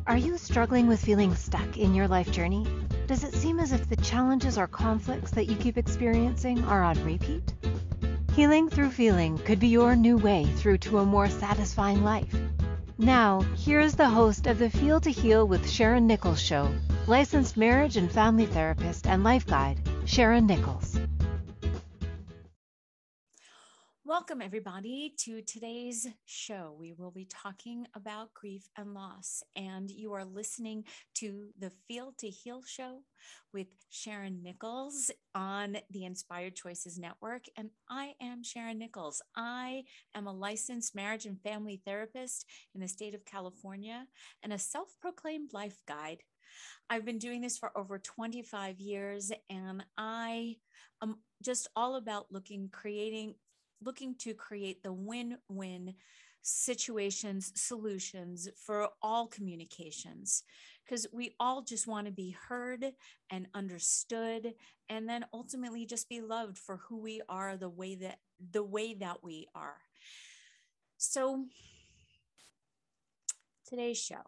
Are you struggling with feeling stuck in your life journey? Does it seem as if the challenges or conflicts that you keep experiencing are on repeat? Healing through feeling could be your new way through to a more satisfying life. Now, here is the host of the Feel to Heal with Sharyn Nichols show, licensed marriage and family therapist and life guide, Sharyn Nichols. Welcome, everybody, to today's show. We will be talking about grief and loss, and you are listening to the Feel to Heal show with Sharyn Nichols on the Inspired Choices Network. And I am Sharyn Nichols. I am a licensed marriage and family therapist in the state of California and a self-proclaimed life guide. I've been doing this for over 25 years, and I am just all about looking to create the win-win situations, solutions for all communications, because we all just want to be heard and understood, and then ultimately just be loved for who we are, the way that we are. So today's show,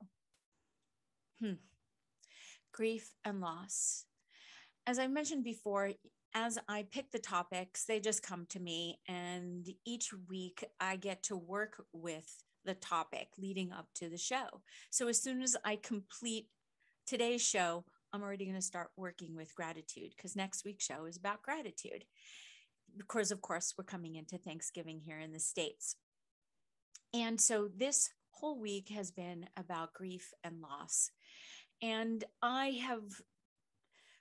grief and loss. As I mentioned before, as I pick the topics, they just come to me, and each week I get to work with the topic leading up to the show. So as soon as I complete today's show, I'm already going to start working with gratitude, because next week's show is about gratitude. Because, of course, we're coming into Thanksgiving here in the States. And so this whole week has been about grief and loss. And I have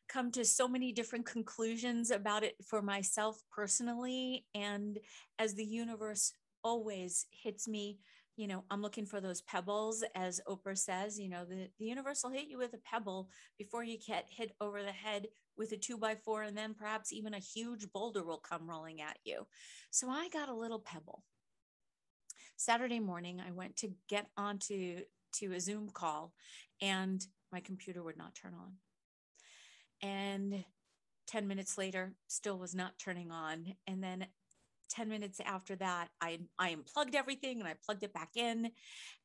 come to so many different conclusions about it for myself personally. And as the universe always hits me, I'm looking for those pebbles, as Oprah says, the universe will hit you with a pebble before you get hit over the head with a 2x4, and then perhaps even a huge boulder will come rolling at you. So I got a little pebble. Saturday morning, I went to get onto a Zoom call, and my computer would not turn on. And 10 minutes later, still was not turning on. And then 10 minutes after that, I unplugged everything and I plugged it back in.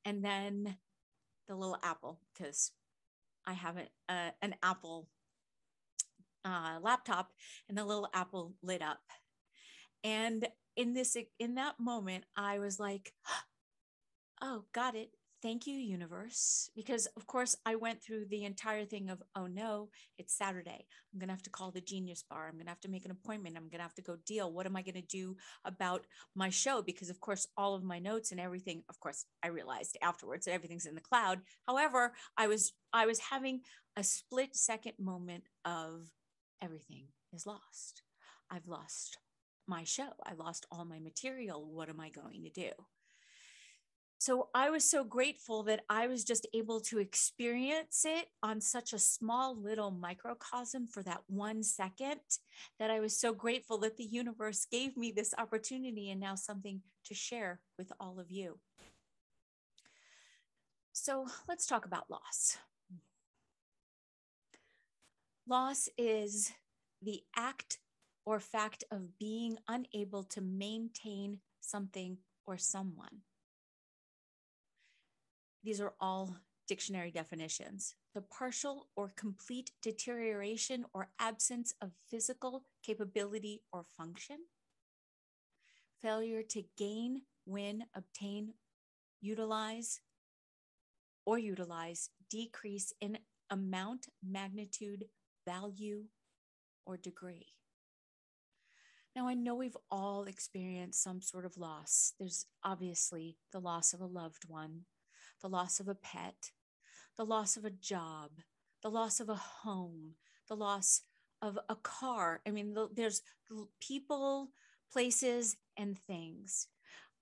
And then the little Apple, because I have an Apple laptop, and the little Apple lit up. And in that moment, I was like, oh, got it. Thank you, universe. Because of course I went through the entire thing of, oh no, it's Saturday. I'm going to have to call the Genius Bar. I'm going to have to make an appointment. I'm going to have to go deal. What am I going to do about my show? Because of course, all of my notes and everything, of course, I realized afterwards that everything's in the cloud. However, I was having a split second moment of everything is lost. I've lost my show. I lost all my material. What am I going to do? So I was so grateful that I was just able to experience it on such a small little microcosm for that 1 second, that I was so grateful that the universe gave me this opportunity, and now something to share with all of you. So let's talk about loss. Loss is the act or fact of being unable to maintain something or someone. These are all dictionary definitions. The partial or complete deterioration or absence of physical capability or function. Failure to gain, win, obtain, utilize, decrease in amount, magnitude, value, or degree. Now, I know we've all experienced some sort of loss. There's obviously the loss of a loved one, the loss of a pet, the loss of a job, the loss of a home, the loss of a car. I mean, there's people, places, and things.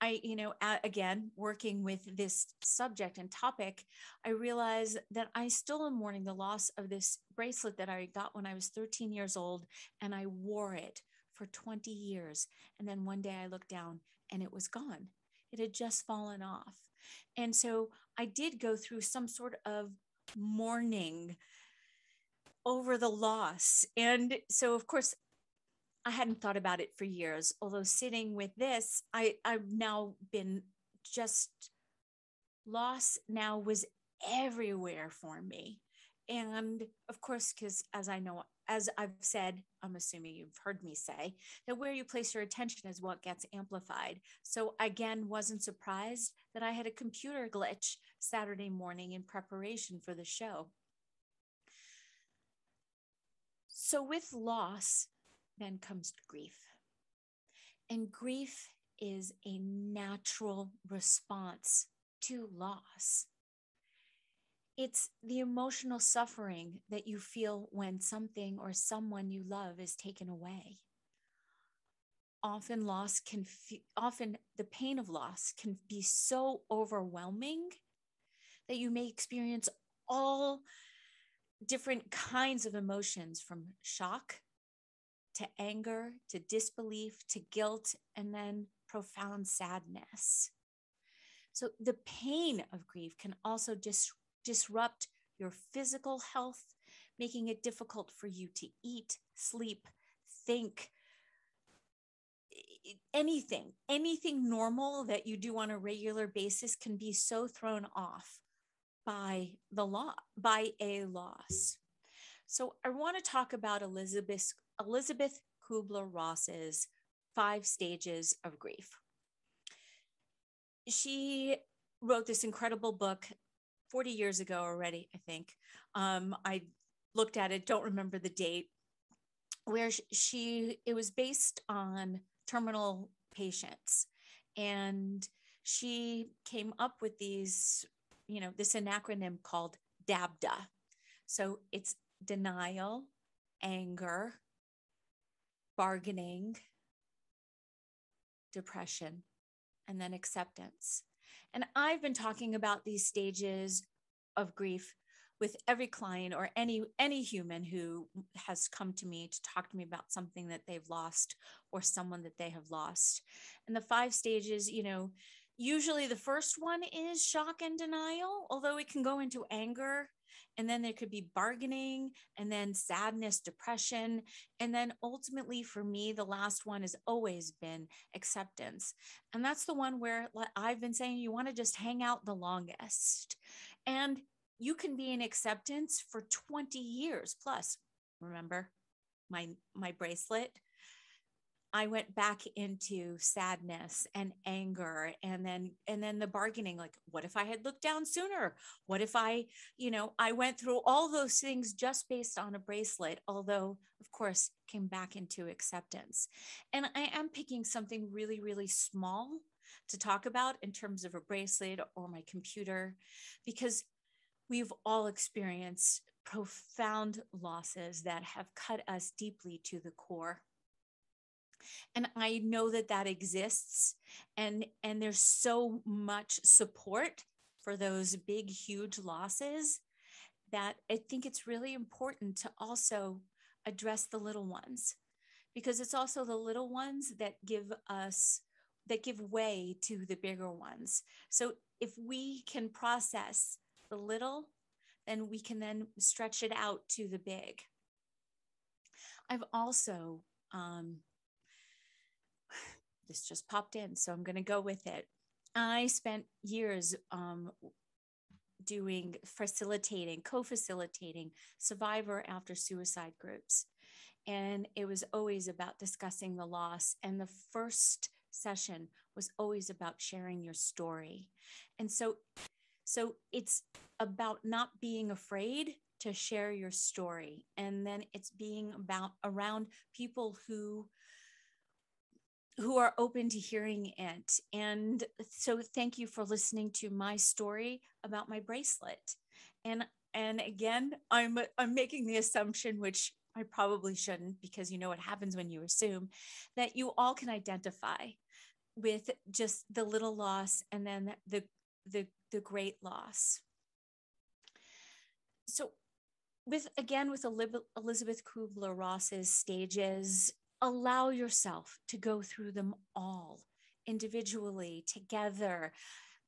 Again, working with this subject and topic, I realized that I still am mourning the loss of this bracelet that I got when I was 13 years old, and I wore it for 20 years. And then one day I looked down and it was gone. It had just fallen off. And so I did go through some sort of mourning over the loss. And so, of course, I hadn't thought about it for years, although sitting with this, I've now been just loss now was everywhere for me. And of course, because as I've said, I'm assuming you've heard me say that where you place your attention is what gets amplified. So again, wasn't surprised that I had a computer glitch Saturday morning in preparation for the show. So with loss, then comes grief. And grief is a natural response to loss. It's the emotional suffering that you feel when something or someone you love is taken away. Often the pain of loss can be so overwhelming that you may experience all different kinds of emotions, from shock to anger to disbelief to guilt, and then profound sadness. So the pain of grief can also disrupt your physical health, making it difficult for you to eat, sleep, think, anything normal that you do on a regular basis can be so thrown off by a loss. So I want to talk about Elizabeth Kubler-Ross's 5 stages of grief. She wrote this incredible book 40 years ago already, I think. I looked at it, don't remember the date, where it was based on terminal patients. And she came up with this acronym called DABDA. So it's denial, anger, bargaining, depression, and then acceptance. And I've been talking about these stages of grief with every client or any human who has come to me to talk to me about something that they've lost or someone that they have lost. And the 5 stages, usually the first one is shock and denial, although it can go into anger, and then there could be bargaining, and then sadness, depression. And then ultimately for me, the last one has always been acceptance. And that's the one where, like I've been saying, you want to just hang out the longest. And you can be in acceptance for 20 years plus. Remember my bracelet? I went back into sadness and anger, and then the bargaining, like, what if I had looked down sooner? What if I went through all those things just based on a bracelet, although of course came back into acceptance. And I am picking something really, really small to talk about in terms of a bracelet or my computer, because we've all experienced profound losses that have cut us deeply to the core. And I know that exists, and there's so much support for those big, huge losses that I think it's really important to also address the little ones, because it's also the little ones that give way to the bigger ones. So if we can process the little, then we can then stretch it out to the big. I've also, this just popped in, so I'm going to go with it. I spent years co-facilitating survivor after suicide groups. And it was always about discussing the loss. And the first session was always about sharing your story. And so it's about not being afraid to share your story. And then it's being around people who are open to hearing it. And so thank you for listening to my story about my bracelet. And again, I'm making the assumption, which I probably shouldn't, because you know what happens when you assume, that you all can identify with just the little loss and then the great loss. So with Elizabeth Kubler-Ross's stages, allow yourself to go through them all individually, together.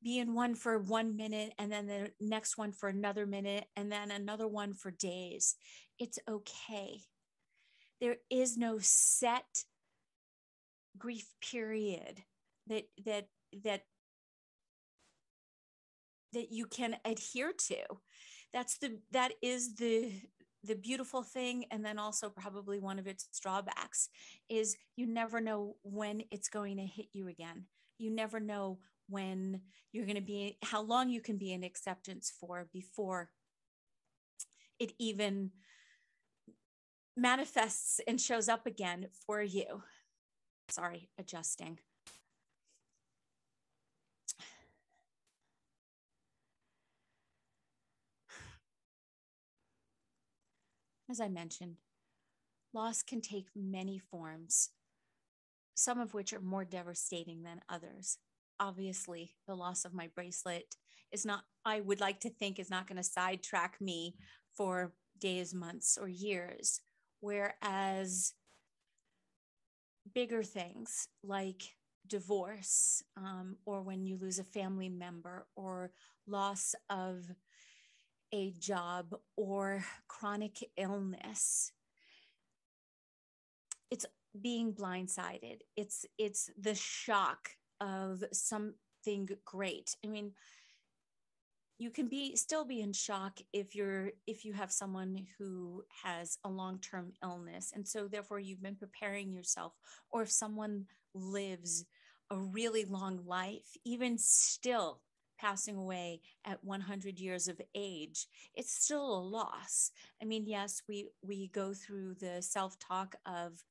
Be in one for 1 minute, and then the next one for another minute, and then another one for days. It's okay. There is no set grief period that that you can adhere to. That is the beautiful thing. And then also probably one of its drawbacks is you never know when it's going to hit you again. You never know when you're going to be, how long you can be in acceptance for before it even manifests and shows up again for you. Sorry, adjusting. As I mentioned, loss can take many forms, some of which are more devastating than others. Obviously, the loss of my bracelet is not, I would like to think, is not going to sidetrack me for days, months, or years. Whereas bigger things like divorce, or when you lose a family member, or loss of a job, or chronic illness, it's being blindsided. It's the shock of something great. I mean, you can still be in shock if you have someone who has a long-term illness, and so therefore you've been preparing yourself, or if someone lives a really long life, even still passing away at 100 years of age, it's still a loss. I mean, yes, we go through the self-talk of,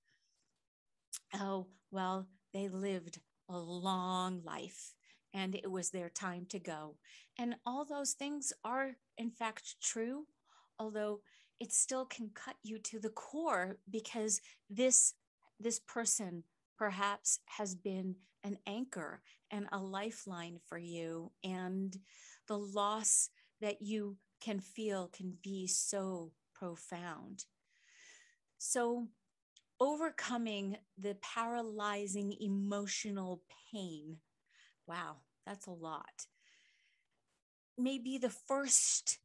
oh, well, they lived a long life and it was their time to go. And all those things are in fact true, although it still can cut you to the core, because this person perhaps has been an anchor and a lifeline for you, and the loss that you can feel can be so profound. So overcoming the paralyzing emotional pain, wow, that's a lot, may be the first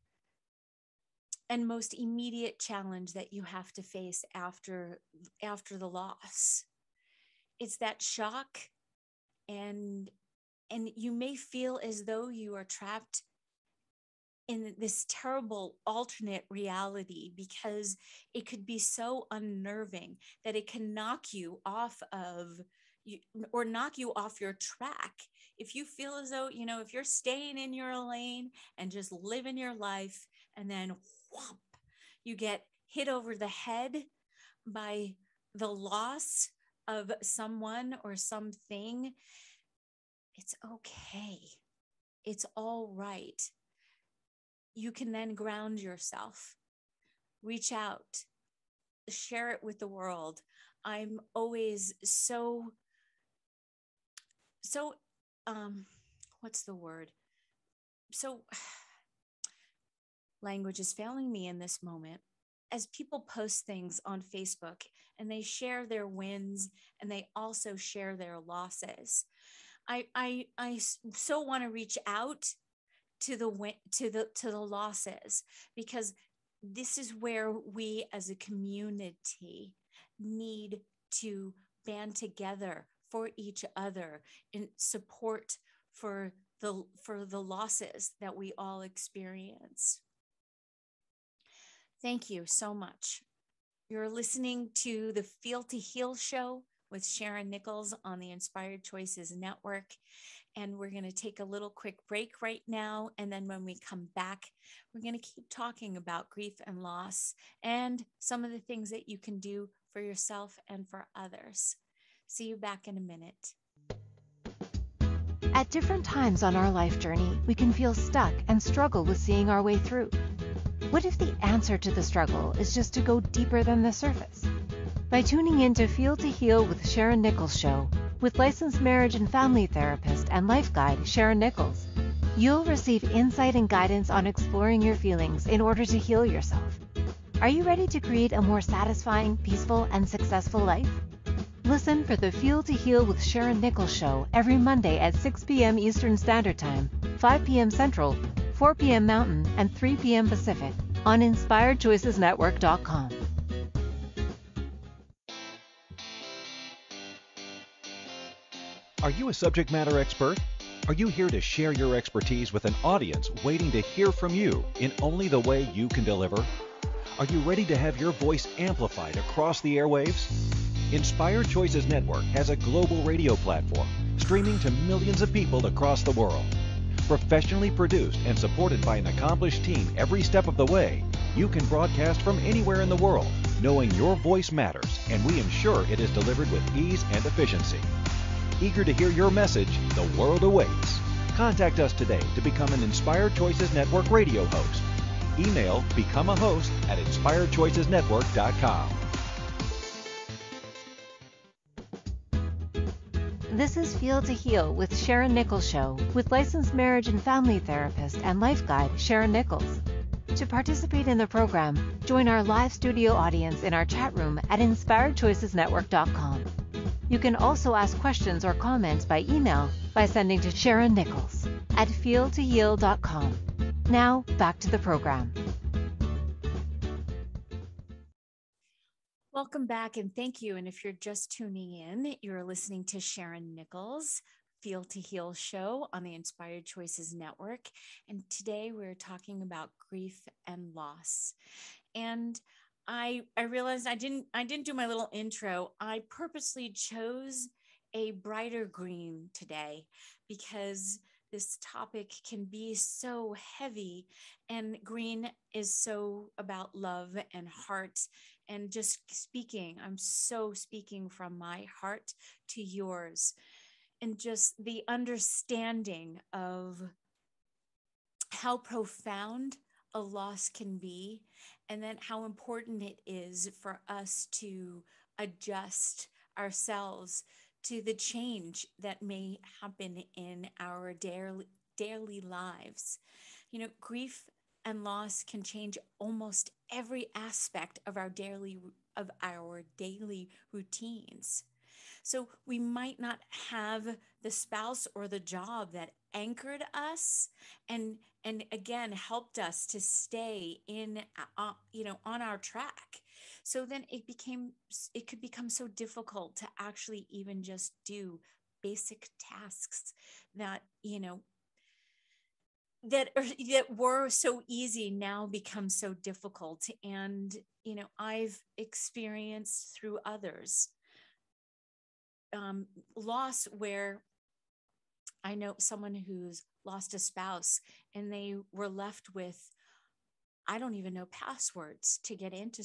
and most immediate challenge that you have to face after the loss. It's that shock, and you may feel as though you are trapped in this terrible alternate reality, because it could be so unnerving that it can knock you off of you, or knock you off your track. If you feel as though, if you're staying in your lane and just living your life, and then whomp, you get hit over the head by the loss of someone or something, it's okay. It's all right. You can then ground yourself, reach out, share it with the world. I'm always what's the word? So language is failing me in this moment. As people post things on Facebook and they share their wins and they also share their losses, I so want to reach out to the losses, because this is where we as a community need to band together for each other in support for the losses that we all experience. Thank you so much. You're listening to the Feel to Heal show with Sharyn Nichols on the Inspired Choices Network. And we're going to take a little quick break right now. And then when we come back, we're going to keep talking about grief and loss and some of the things that you can do for yourself and for others. See you back in a minute. At different times on our life journey, we can feel stuck and struggle with seeing our way through. What if the answer to the struggle is just to go deeper than the surface? By tuning in to Feel to Heal with Sharyn Nichols show, with licensed marriage and family therapist and life guide Sharyn Nichols, you'll receive insight and guidance on exploring your feelings in order to heal yourself. Are you ready to create a more satisfying, peaceful, and successful life? Listen for the Feel to Heal with Sharyn Nichols show every Monday at 6 p.m. Eastern Standard Time, 5 p.m. Central, 4 p.m. Mountain, and 3 p.m. Pacific on InspiredChoicesNetwork.com. Are you a subject matter expert? Are you here to share your expertise with an audience waiting to hear from you in only the way you can deliver? Are you ready to have your voice amplified across the airwaves? Inspired Choices Network has a global radio platform streaming to millions of people across the world. Professionally produced and supported by an accomplished team every step of the way, you can broadcast from anywhere in the world, knowing your voice matters, and we ensure it is delivered with ease and efficiency. Eager to hear your message, the world awaits. Contact us today to become an Inspired Choices Network radio host. Email become a host at inspiredchoicesnetwork.com. This is Feel to Heal with Sharyn Nichols Show with licensed marriage and family therapist and life guide Sharyn Nichols. To participate in the program, join our live studio audience in our chat room at inspiredchoicesnetwork.com. You can also ask questions or comments by email by sending to Sharyn Nichols at feeltoheal.com. Now, back to the program. Welcome back and thank you. And if you're just tuning in, you're listening to Sharyn Nichols, Feel to Heal show on the Inspired Choices Network. And today we're talking about grief and loss. And I realized I didn't do my little intro. I purposely chose a brighter green today because this topic can be so heavy, and green is so about love and heart and just speaking. I'm so speaking from my heart to yours, and just the understanding of how profound a loss can be, and then how important it is for us to adjust ourselves to the change that may happen in our daily lives. You know, grief and loss can change almost every aspect of our daily routines. So we might not have the spouse or the job that anchored us and again helped us to stay in on our track. So then it could become so difficult to actually even just do basic tasks that that were so easy now become so difficult. And I've experienced through others loss where I know someone who's lost a spouse and they were left with, I don't even know, passwords to get into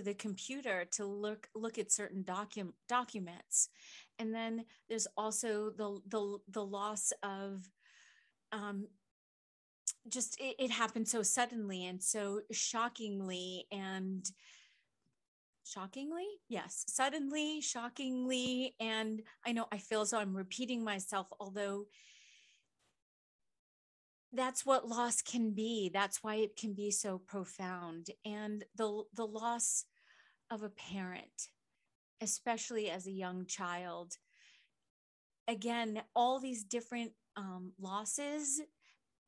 the computer to look at certain documents. And then there's also the loss of just it happened so suddenly and so shockingly. Yes, suddenly, shockingly. And I know I feel as though I'm repeating myself, although that's what loss can be. That's why it can be so profound. And the loss of a parent, especially as a young child, again, all these different losses,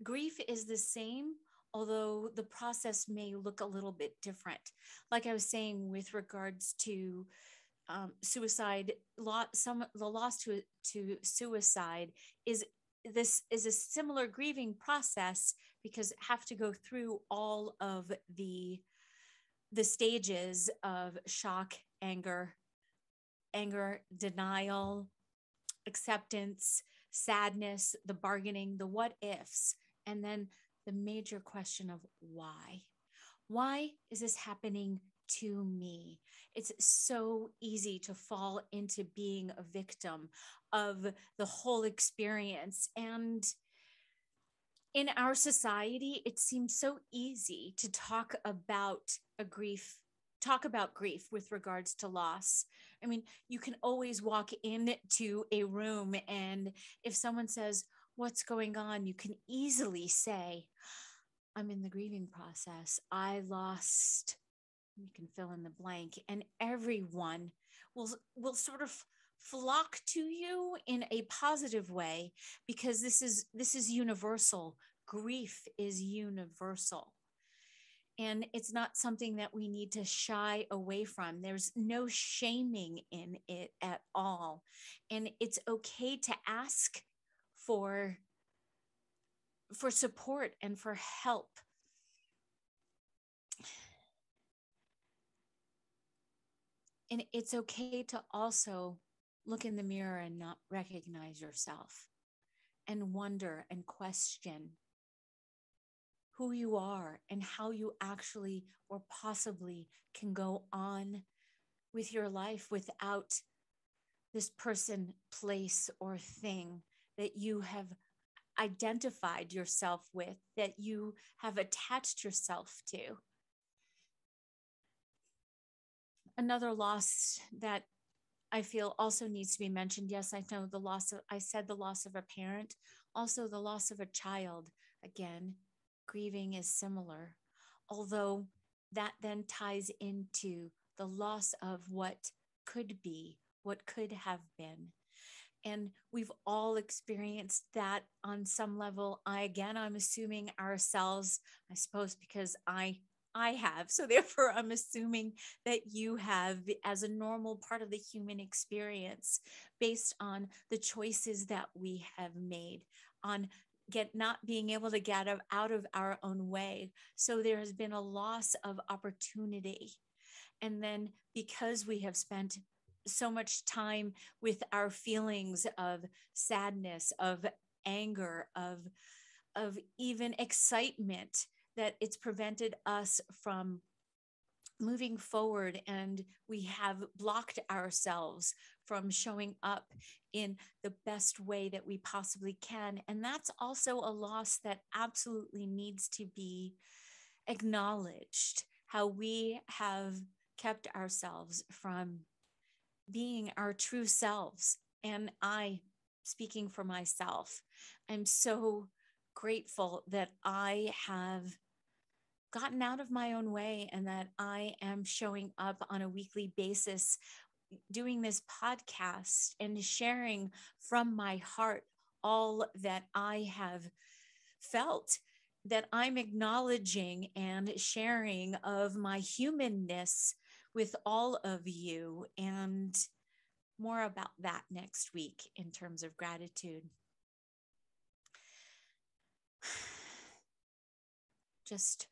grief is the same, although the process may look a little bit different. Like I was saying, with regards to suicide, the loss to suicide is a similar grieving process, because have to go through all of the stages of shock, anger, denial, acceptance, sadness, the bargaining, the what ifs, and then the major question of why. Why is this happening to me? It's so easy to fall into being a victim of the whole experience. And in our society, it seems so easy to talk about grief with regards to loss. I mean, you can always walk into a room, and if someone says, "What's going on?" you can easily say, "I'm in the grieving process. I lost," you can fill in the blank, and everyone will sort of flock to you in a positive way, because this is universal. Grief is universal. And it's not something that we need to shy away from. There's no shaming in it at all. And it's okay to ask for support and for help. And it's okay to also look in the mirror and not recognize yourself and wonder and question who you are and how you actually or possibly can go on with your life without this person, place, or thing that you have identified yourself with, that you have attached yourself to. Another loss that I feel also needs to be mentioned. Yes, I know I said the loss of a parent, also the loss of a child. Again, grieving is similar, although that then ties into the loss of what could be, what could have been. And we've all experienced that on some level. I'm assuming ourselves, I suppose, because I have. So therefore, I'm assuming that you have, as a normal part of the human experience, based on the choices that we have made, on not being able to get out of our own way. So there has been a loss of opportunity. And then because we have spent so much time with our feelings of sadness, of anger, of even excitement, that it's prevented us from moving forward, and we have blocked ourselves from showing up in the best way that we possibly can. And that's also a loss that absolutely needs to be acknowledged, how we have kept ourselves from being our true selves. And I, speaking for myself, I'm so grateful that I have gotten out of my own way and that I am showing up on a weekly basis, doing this podcast and sharing from my heart all that I have felt, that I'm acknowledging and sharing of my humanness with all of you. And more about that next week in terms of gratitude. Just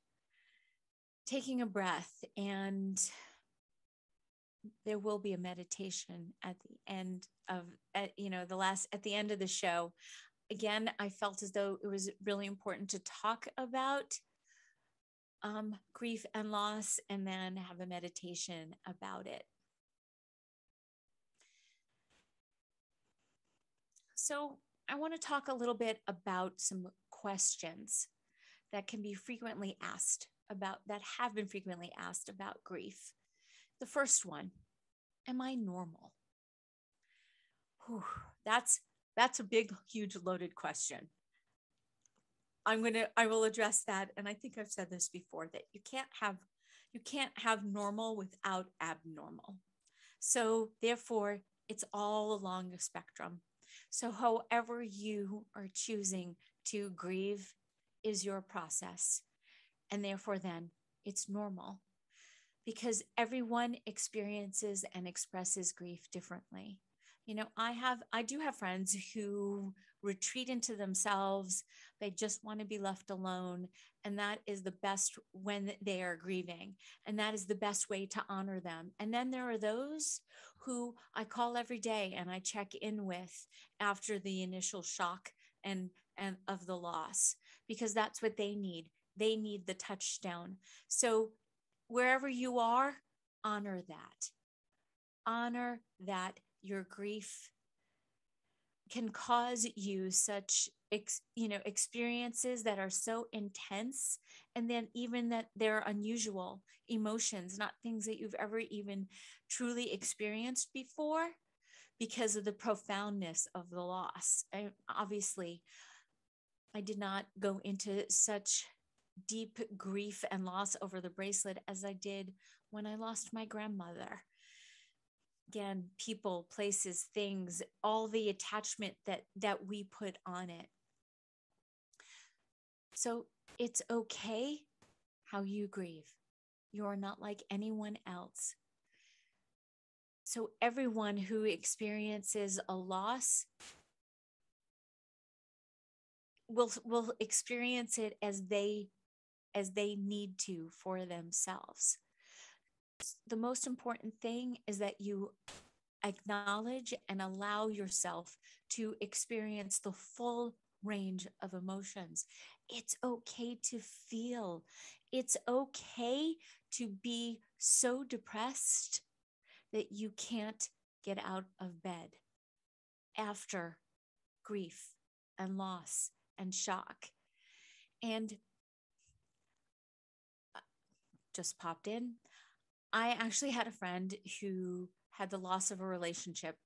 taking a breath, and there will be a meditation at the end of, at the end of the show. Again, I felt as though it was really important to talk about grief and loss, and then have a meditation about it. So I want to talk a little bit about some questions that can be frequently asked about, that have been frequently asked about grief. The first one, am I normal? Whew, that's a big, huge, loaded question. I will address that. And I think I've said this before, that you can't have normal without abnormal. So therefore, it's all along the spectrum. So however you are choosing to grieve is your process. And therefore then it's normal, because everyone experiences and expresses grief differently. I do have friends who retreat into themselves. They just want to be left alone. And that is the best when they are grieving. And that is the best way to honor them. And then there are those who I call every day and I check in with after the initial shock and of the loss, because that's what they need. They need the touchstone. So wherever you are, honor that. Honor that your grief can cause you such experiences that are so intense, and then even that they're unusual emotions, not things that you've ever even truly experienced before, because of the profoundness of the loss. Obviously, I did not go into such deep grief and loss over the bracelet as I did when I lost my grandmother. Again, people, places, things, all the attachment that we put on it. So it's okay how you grieve. You're not like anyone else. So everyone who experiences a loss will experience it as they need to for themselves. The most important thing is that you acknowledge and allow yourself to experience the full range of emotions. It's okay to feel. It's okay to be so depressed that you can't get out of bed after grief and loss and shock. And just popped in. I actually had a friend who had the loss of a relationship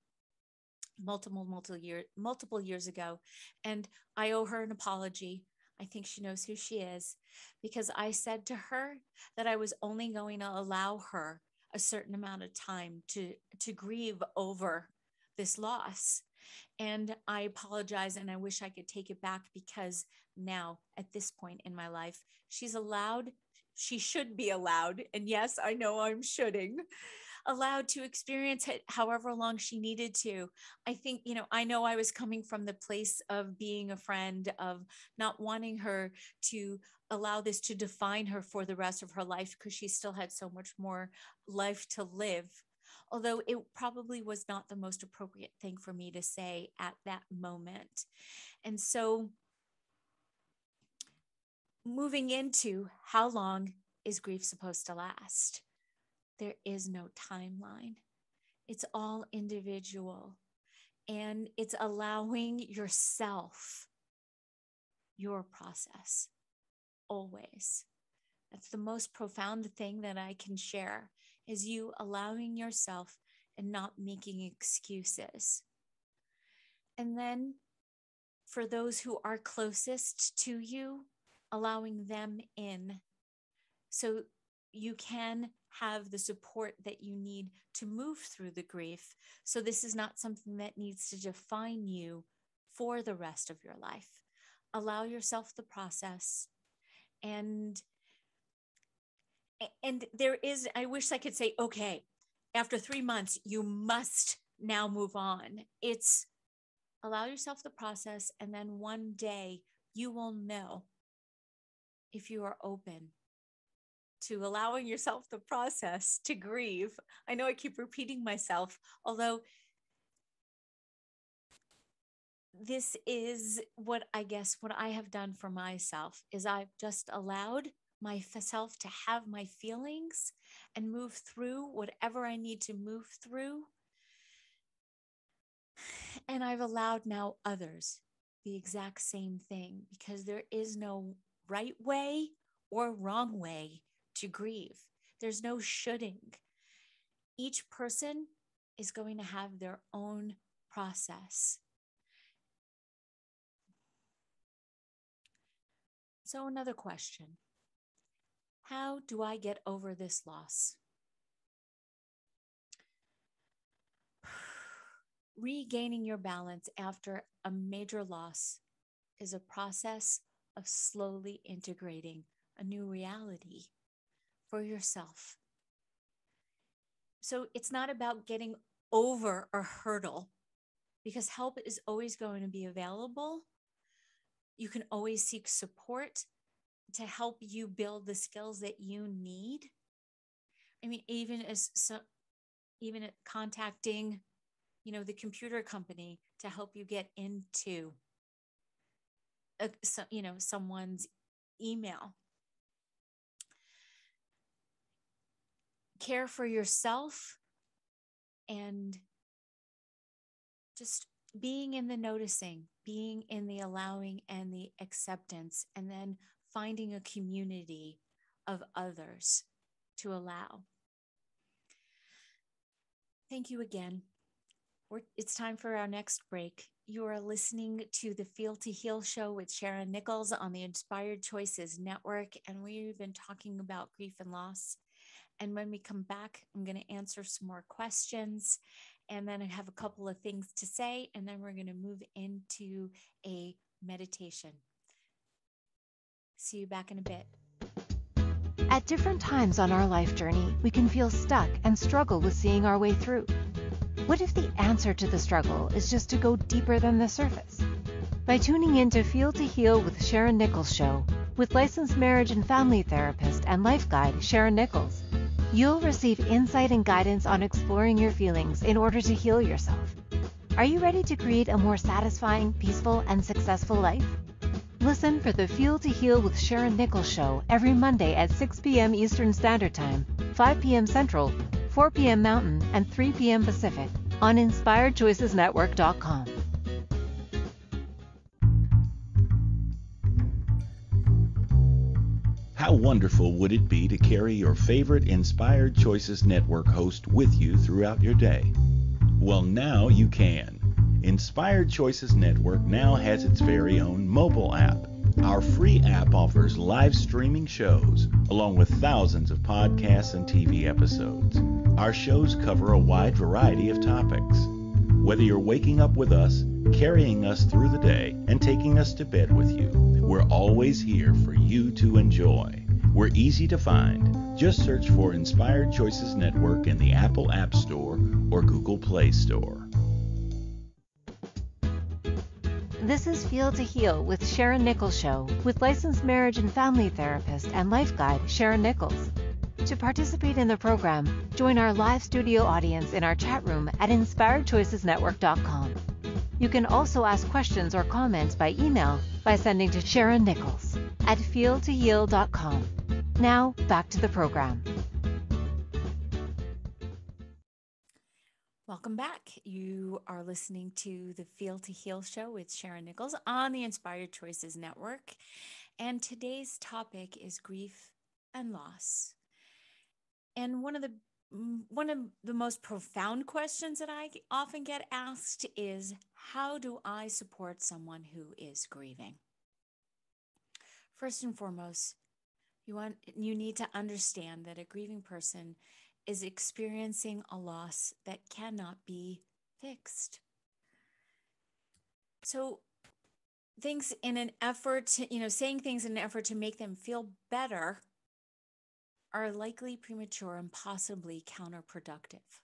multiple years ago, and I owe her an apology. I think she knows who she is, because I said to her that I was only going to allow her a certain amount of time to grieve over this loss. And I apologize, and I wish I could take it back, because now at this point in my life, she should be allowed. And yes, I know I'm shoulding, allowed to experience it however long she needed to. I think, I know I was coming from the place of being a friend, of not wanting her to allow this to define her for the rest of her life, because she still had so much more life to live. Although it probably was not the most appropriate thing for me to say at that moment. And so moving into how long is grief supposed to last? There is no timeline. It's all individual. And it's allowing yourself your process always. That's the most profound thing that I can share, is you allowing yourself and not making excuses. And then for those who are closest to you, allowing them in so you can have the support that you need to move through the grief. So this is not something that needs to define you for the rest of your life. Allow yourself the process. And there is, I wish I could say, okay, after 3 months, you must now move on. It's allow yourself the process. And then one day you will know if you are open to allowing yourself the process to grieve. I know I keep repeating myself, although this is what I have done for myself is I've just allowed myself to have my feelings and move through whatever I need to move through. And I've allowed now others the exact same thing, because there is no right way or wrong way to grieve. There's no shoulding. Each person is going to have their own process. So another question. How do I get over this loss? Regaining your balance after a major loss is a process of slowly integrating a new reality for yourself. So it's not about getting over a hurdle, because help is always going to be available. You can always seek support to help you build the skills that you need. I mean, even at contacting, the computer company to help you get into, someone's email. Care for yourself and just being in the noticing, being in the allowing and the acceptance, and then finding a community of others to allow. Thank you again. It's time for our next break. You are listening to the Feel to Heal show with Sharyn Nichols on the Inspired Choices Network, and we've been talking about grief and loss. And when we come back, I'm going to answer some more questions, and then I have a couple of things to say, and then we're going to move into a meditation. See you back in a bit. At different times on our life journey, we can feel stuck and struggle with seeing our way through. What if the answer to the struggle is just to go deeper than the surface? By tuning in to Feel to Heal with Sharyn Nichols show with licensed marriage and family therapist and life guide Sharyn Nichols, you'll receive insight and guidance on exploring your feelings in order to heal yourself. Are you ready to create a more satisfying, peaceful, and successful life? Listen for the Feel to Heal with Sharyn Nichols show every Monday at 6 p.m. Eastern Standard Time, 5 p.m. Central, 4 p.m. Mountain, and 3 p.m. Pacific on InspiredChoicesNetwork.com. How wonderful would it be to carry your favorite Inspired Choices Network host with you throughout your day? Well, now you can. Inspired Choices Network now has its very own mobile app. Our free app offers live streaming shows, along with thousands of podcasts and TV episodes. Our shows cover a wide variety of topics. Whether you're waking up with us, carrying us through the day, and taking us to bed with you, we're always here for you to enjoy. We're easy to find. Just search for Inspired Choices Network in the Apple App Store or Google Play Store. This is Feel to Heal with Sharyn Nichols show with licensed marriage and family therapist and life guide Sharyn Nichols. To participate in the program, join our live studio audience in our chat room at InspiredChoicesNetwork.com. You can also ask questions or comments by email by sending to Sharyn Nichols at feeltoheal.com. Now, back to the program. Welcome back. You are listening to the Feel to Heal show with Sharyn Nichols on the Inspired Choices Network. And today's topic is grief and loss. And one of the most profound questions that I often get asked is, how do I support someone who is grieving? First and foremost, you need to understand that a grieving person is experiencing a loss that cannot be fixed. So things in an effort to, saying things in an effort to make them feel better are likely premature and possibly counterproductive.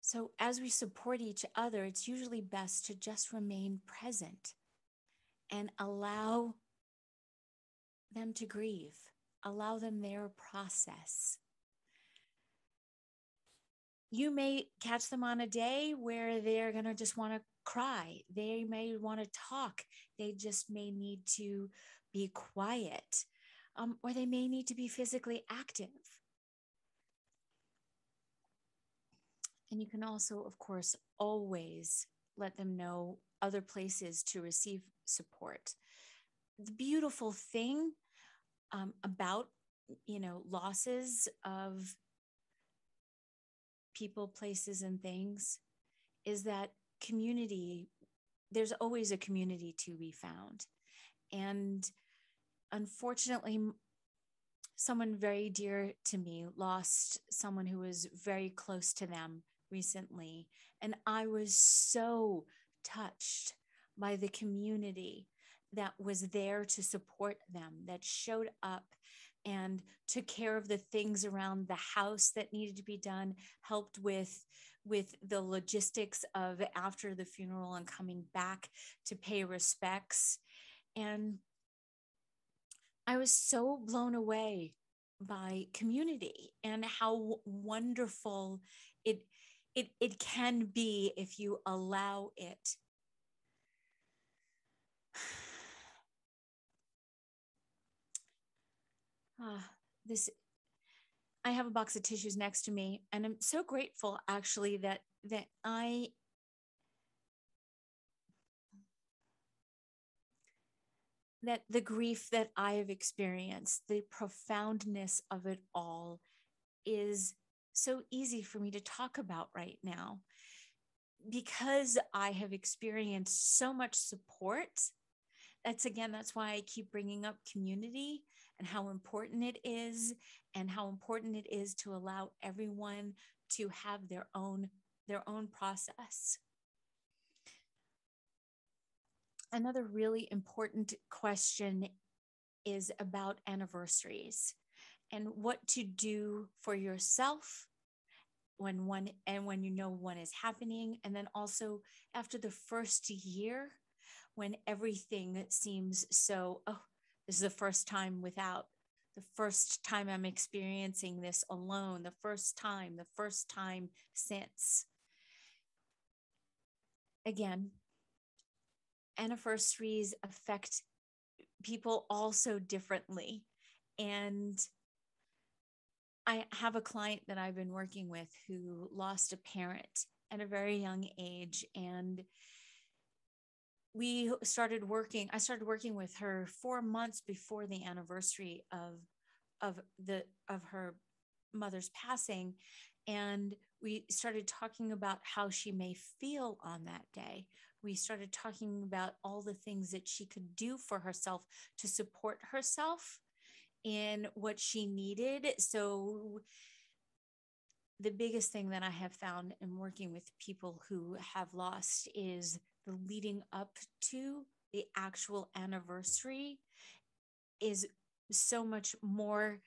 So as we support each other, it's usually best to just remain present and allow them to grieve, allow them their process. You may catch them on a day where they're going to just want to cry. They may want to talk. They just may need to be quiet, or they may need to be physically active. And you can also, of course, always let them know other places to receive support. The beautiful thing about, losses of people, places, and things is that there's always a community to be found. And unfortunately, someone very dear to me lost someone who was very close to them recently. And I was so touched by the community that was there to support them, that showed up and took care of the things around the house that needed to be done, helped with the logistics of after the funeral and coming back to pay respects. And I was so blown away by community and how wonderful it can be if you allow it. I have a box of tissues next to me, and I'm so grateful actually that the grief that I have experienced, the profoundness of it all, is so easy for me to talk about right now because I have experienced so much support. That's why I keep bringing up community and how important it is, and how important it is to allow everyone to have their own process. Another really important question is about anniversaries and what to do for yourself when one is happening, and then also after the first year. when everything seems so, oh, this is the first time without, the first time I'm experiencing this alone, the first time since. Again, anniversaries affect people also differently. And I have a client that I've been working with who lost a parent at a very young age. And I started working with her 4 months before the anniversary of her mother's passing. And we started talking about how she may feel on that day. We started talking about all the things that she could do for herself to support herself in what she needed. So the biggest thing that I have found in working with people who have lost is the leading up to the actual anniversary is so much more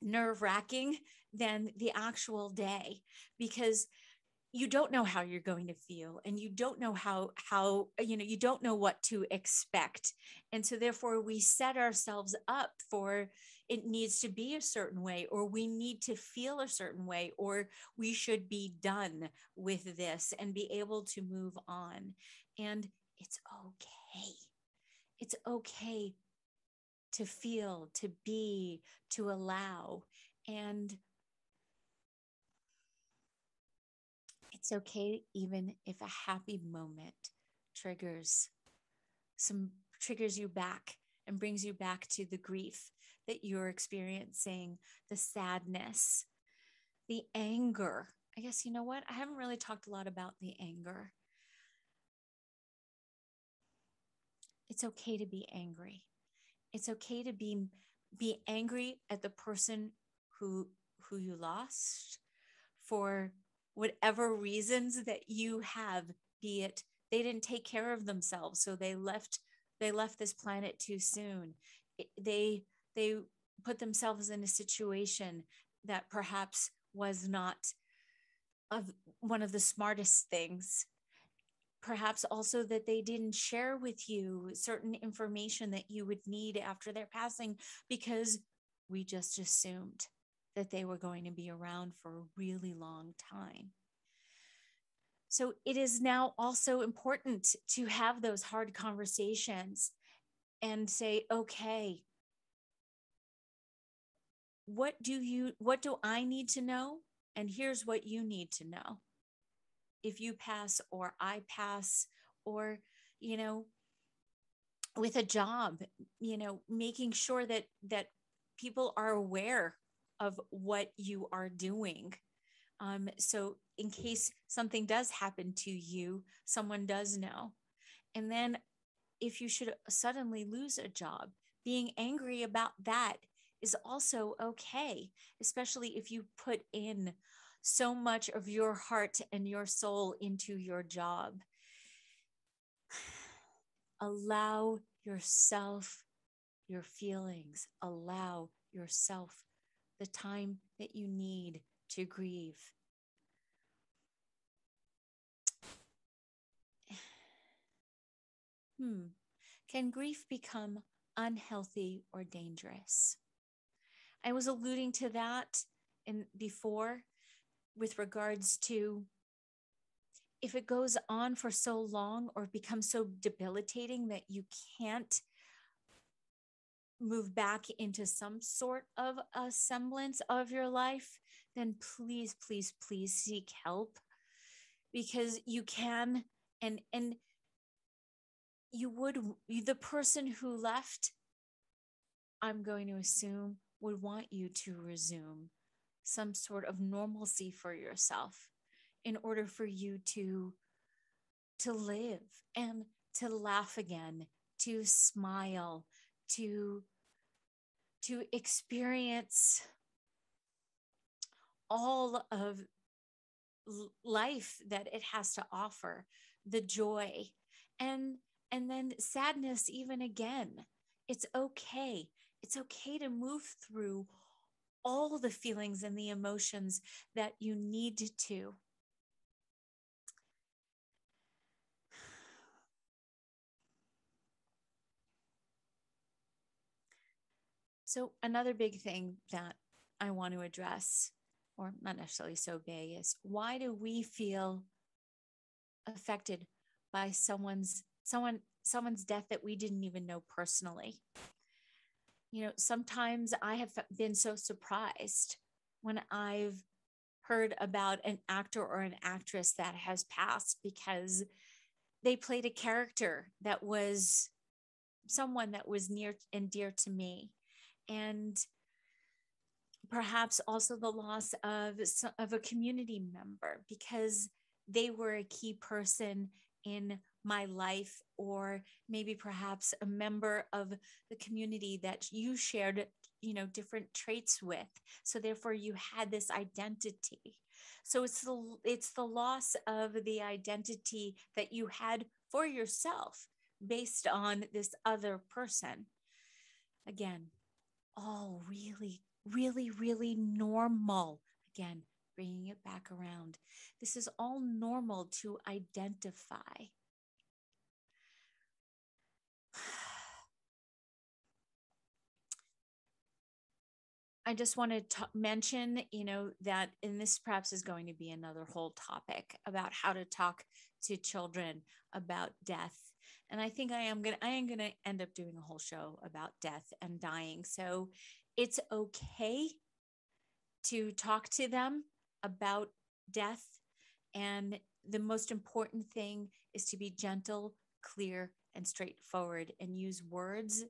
nerve-wracking than the actual day, because you don't know how you're going to feel, and you don't know how you don't know what to expect. And so therefore we set ourselves up for, it needs to be a certain way, or we need to feel a certain way, or we should be done with this and be able to move on. And it's okay. It's okay to feel, to be, to allow. And it's okay even if a happy moment triggers you back and brings you back to the grief that you're experiencing, the sadness, the anger. I guess, you know what? I haven't really talked a lot about the anger. It's okay to be angry. It's okay to be angry at the person who you lost for whatever reasons that you have, be it they didn't take care of themselves, so they left this planet too soon. They put themselves in a situation that perhaps was not of one of the smartest things. Perhaps also that they didn't share with you certain information that you would need after their passing, because we just assumed that they were going to be around for a really long time. So it is now also important to have those hard conversations and say, okay, what do I need to know? And here's what you need to know. If you pass or I pass, or, with a job, making sure that people are aware of what you are doing. So in case something does happen to you, someone does know. And then if you should suddenly lose a job, being angry about that is also okay, especially if you put in so much of your heart and your soul into your job. Allow yourself your feelings. Allow yourself the time that you need to grieve. Can grief become unhealthy or dangerous? I was alluding to that before with regards to if it goes on for so long or becomes so debilitating that you can't move back into some sort of a semblance of your life, then please, please, please seek help, because you can, and the person who left, I'm going to assume, would want you to resume some sort of normalcy for yourself in order for you to live and to laugh again, to smile, to experience all of life that it has to offer, the joy, and then sadness even again. It's okay. It's okay to move through all the feelings and the emotions that you need to. So another big thing that I want to address, or not necessarily so big, is why do we feel affected by someone's death that we didn't even know personally? Sometimes I have been so surprised when I've heard about an actor or an actress that has passed because they played a character that was someone that was near and dear to me. And perhaps also the loss of a community member because they were a key person in my life, or maybe perhaps a member of the community that you shared different traits with, so therefore you had this identity. So it's the loss of the identity that you had for yourself based on this other person. Again, all really, really, really normal. Again, bringing it back around. This is all normal to identify. I just wanted to mention, that, and this perhaps is going to be another whole topic about how to talk to children about death. And I think I am going to end up doing a whole show about death and dying. So it's okay to talk to them about death. And the most important thing is to be gentle, clear, and straightforward, and use words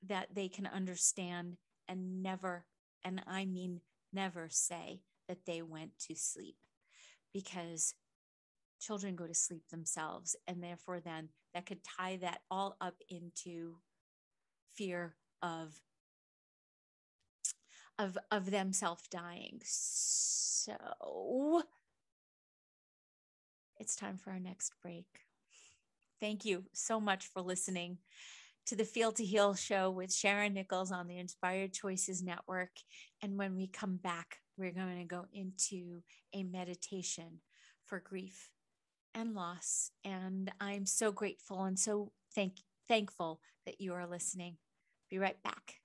that they can understand, and never, and I mean never, say that they went to sleep, because children go to sleep themselves. And therefore then that could tie that all up into fear of them self-dying. So it's time for our next break. Thank you so much for listening to the Feel to Heal show with Sharyn Nichols on the Inspired Choices Network. And when we come back, we're going to go into a meditation for grief and loss. And I'm so grateful and so thankful that you are listening. Be right back.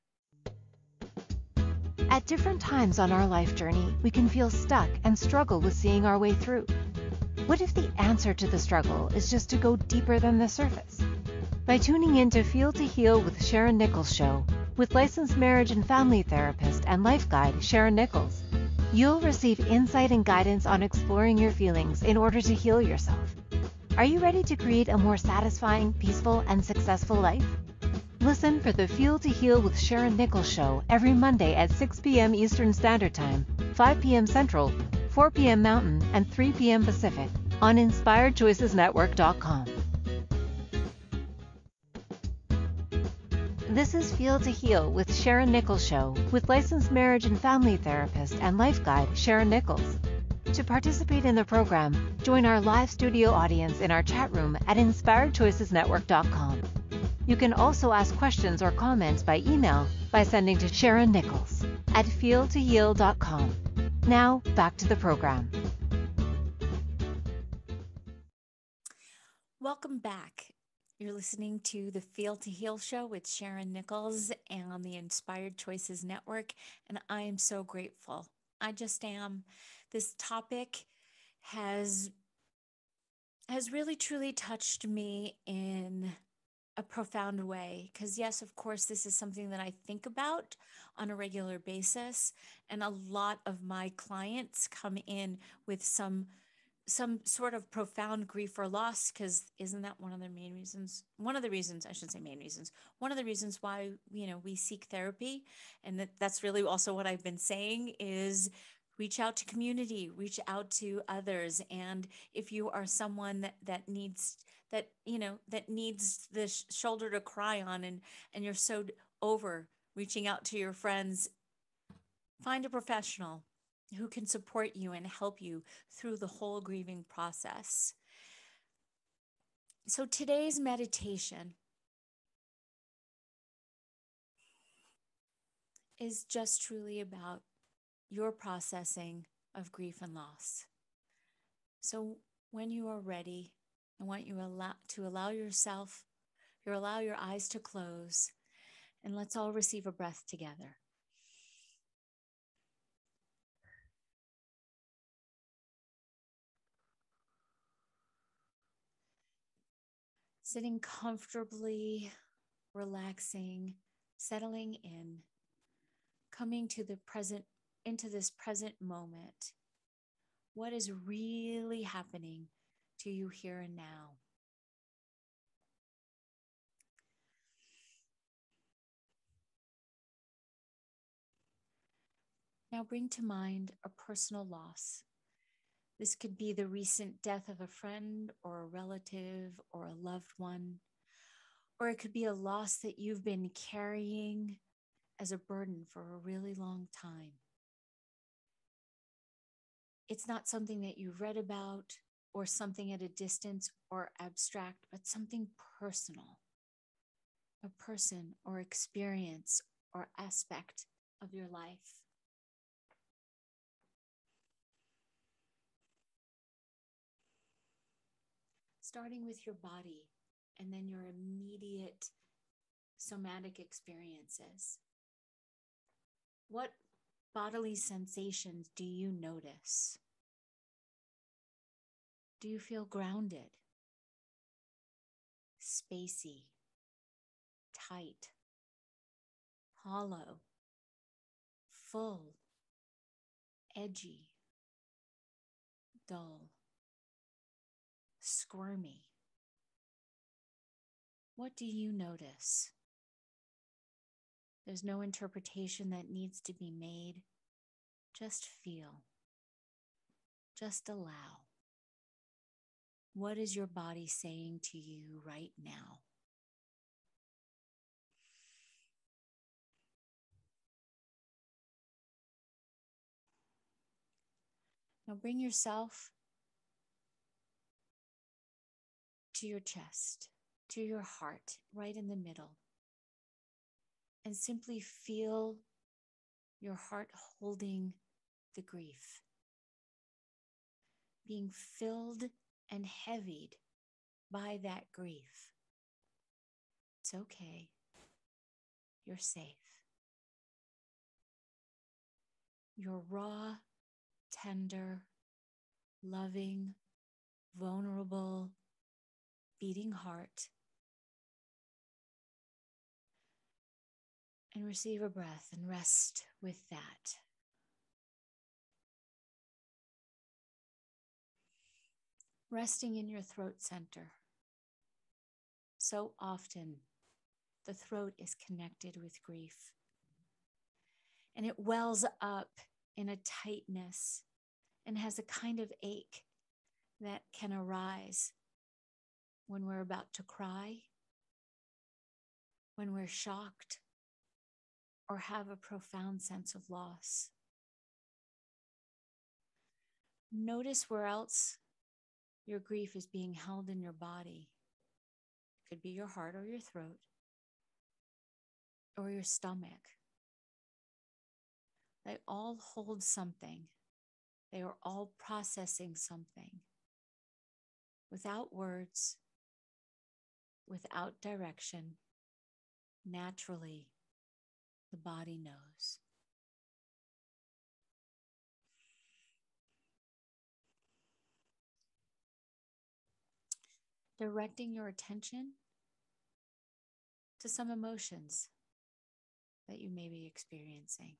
At different times on our life journey, we can feel stuck and struggle with seeing our way through. What if the answer to the struggle is just to go deeper than the surface? By tuning in to Feel to Heal with Sharyn Nichols show, with licensed marriage and family therapist and life guide Sharyn Nichols, you'll receive insight and guidance on exploring your feelings in order to heal yourself. Are you ready to create a more satisfying, peaceful, and successful life? Listen for the Feel to Heal with Sharyn Nichols show every Monday at 6 p.m. Eastern Standard Time, 5 p.m. Central, 4 p.m. Mountain, and 3 p.m. Pacific on InspiredChoicesNetwork.com. This is Feel to Heal with Sharyn Nichols show, with licensed marriage and family therapist and life guide Sharyn Nichols. To participate in the program, join our live studio audience in our chat room at InspiredChoicesNetwork.com. You can also ask questions or comments by email by sending to Sharyn Nichols at feeltoheal.com. Now, back to the program. Welcome back. You're listening to the Feel to Heal show with Sharyn Nichols and on the Inspired Choices Network, and I am so grateful. I just am. This topic has really truly touched me in a profound way, because yes, of course, this is something that I think about on a regular basis, and a lot of my clients come in with some sort of profound grief or loss, because isn't that one of the reasons why we seek therapy? And that's really also what I've been saying is reach out to community, reach out to others. And if you are someone that needs the shoulder to cry on, and you're so over reaching out to your friends, find a professional who can support you and help you through the whole grieving process. So today's meditation is just truly about your processing of grief and loss. So when you are ready, I want you to allow your eyes to close, And let's all receive a breath together. Sitting comfortably, relaxing, settling in, coming to the present, into this present moment. What is really happening to you here and now? Now bring to mind a personal loss. This could be the recent death of a friend or a relative or a loved one, or it could be a loss that you've been carrying as a burden for a really long time. It's not something that you've read about or something at a distance or abstract, but something personal, a person or experience or aspect of your life. Starting with your body and then your immediate somatic experiences. What bodily sensations do you notice? Do you feel grounded, spacey, tight, hollow, full, edgy, dull, squirmy? What do you notice? There's no interpretation that needs to be made. Just feel. Just allow. What is your body saying to you right now? Now bring yourself to your chest, to your heart, right in the middle, and simply feel your heart holding the grief, being filled and heavied by that grief. It's okay. You're safe. Your raw, tender, loving, vulnerable, beating heart. And receive a breath and rest with that. Resting in your throat center. So often, the throat is connected with grief. And it wells up in a tightness and has a kind of ache that can arise when we're about to cry, when we're shocked, or have a profound sense of loss. Notice where else your grief is being held in your body. It could be your heart or your throat or your stomach. They all hold something. They are all processing something. Without words, without direction, naturally, the body knows. Directing your attention to some emotions that you may be experiencing.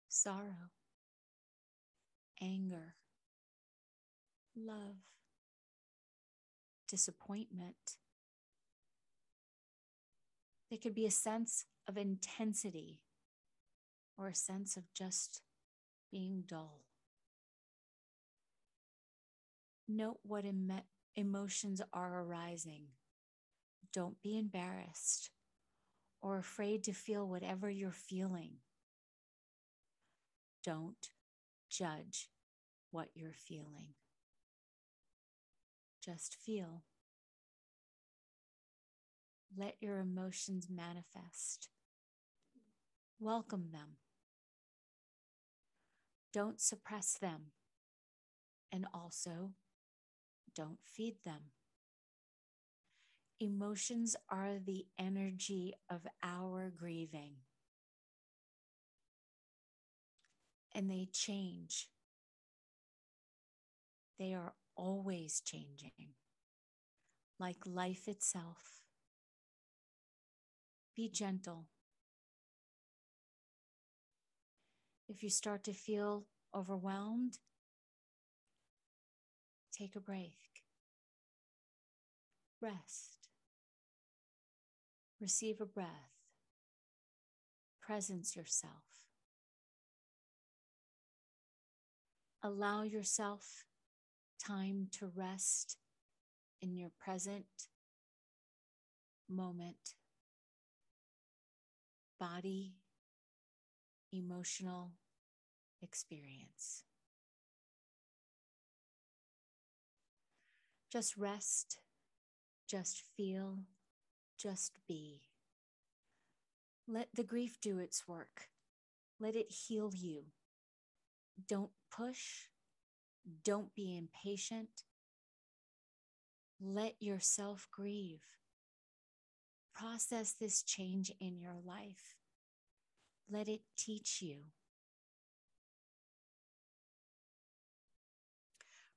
Sorrow, anger, love, disappointment. There could be a sense of intensity or a sense of just being dull. Note what emotions are arising. Don't be embarrassed or afraid to feel whatever you're feeling. Don't judge what you're feeling. Just feel. Let your emotions manifest. Welcome them. Don't suppress them. And also, don't feed them. Emotions are the energy of our grieving, and they change. They are always changing, like life itself. Be gentle. If you start to feel overwhelmed, take a break. Rest. Receive a breath. Presence yourself. Allow yourself time to rest in your present moment, body, emotional experience. Just rest, just feel, just be. Let the grief do its work. Let it heal you. Don't push. Don't be impatient. Let yourself grieve. Process this change in your life. Let it teach you.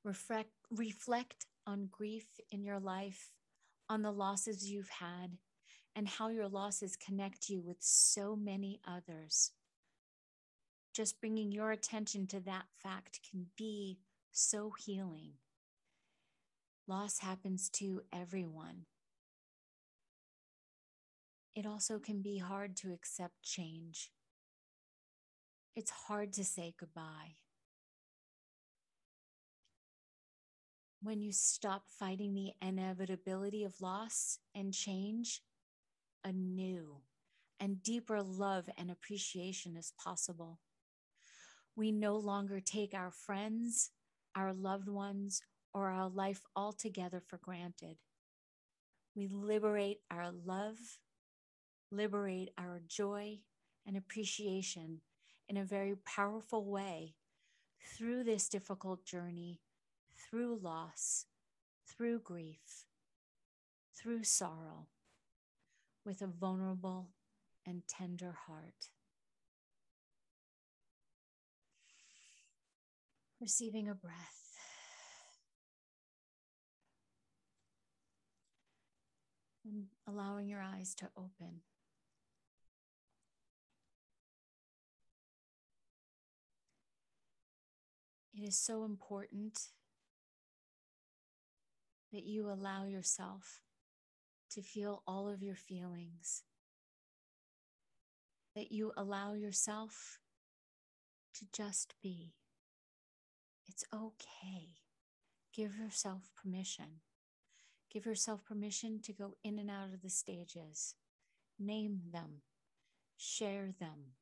Reflect on grief in your life, on the losses you've had, and how your losses connect you with so many others. Just bringing your attention to that fact can be so healing. Loss happens to everyone. It also can be hard to accept change. It's hard to say goodbye. When you stop fighting the inevitability of loss and change, a new and deeper love and appreciation is possible. We no longer take our friends, our loved ones, or our life altogether for granted. We liberate our love, liberate our joy and appreciation in a very powerful way through this difficult journey, through loss, through grief, through sorrow, with a vulnerable and tender heart. Receiving a breath. And allowing your eyes to open. It is so important that you allow yourself to feel all of your feelings, that you allow yourself to just be. It's okay. Give yourself permission. Give yourself permission to go in and out of the stages. Name them. Share them.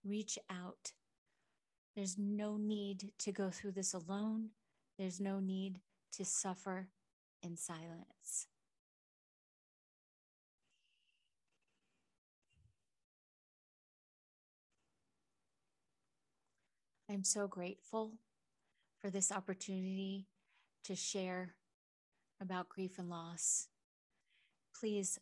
Reach out. There's no need to go through this alone. There's no need to suffer in silence. I'm so grateful for this opportunity to share about grief and loss. Please,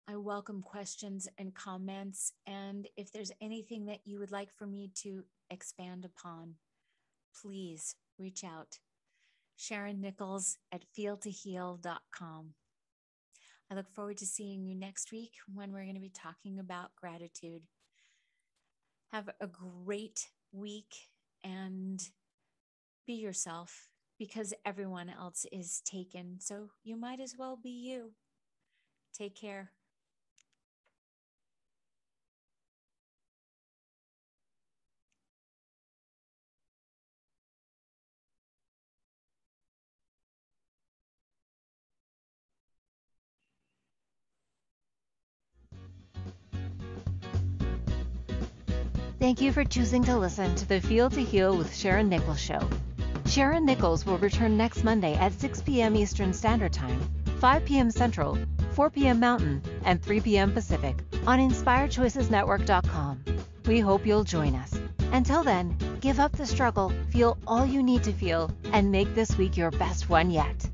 I welcome questions and comments, and if there's anything that you would like for me to expand upon, please reach out. Sharyn Nichols at feeltoheal.com. I look forward to seeing you next week when we're going to be talking about gratitude. Have a great week and be yourself, because everyone else is taken, so you might as well be you. Take care. Thank you for choosing to listen to the Feel to Heal with Sharyn Nichols show. Sharyn Nichols will return next Monday at 6 p.m. Eastern Standard Time, 5 p.m. Central, 4 p.m. Mountain, and 3 p.m. Pacific on InspiredChoicesNetwork.com. We hope you'll join us. Until then, give up the struggle, feel all you need to feel, and make this week your best one yet.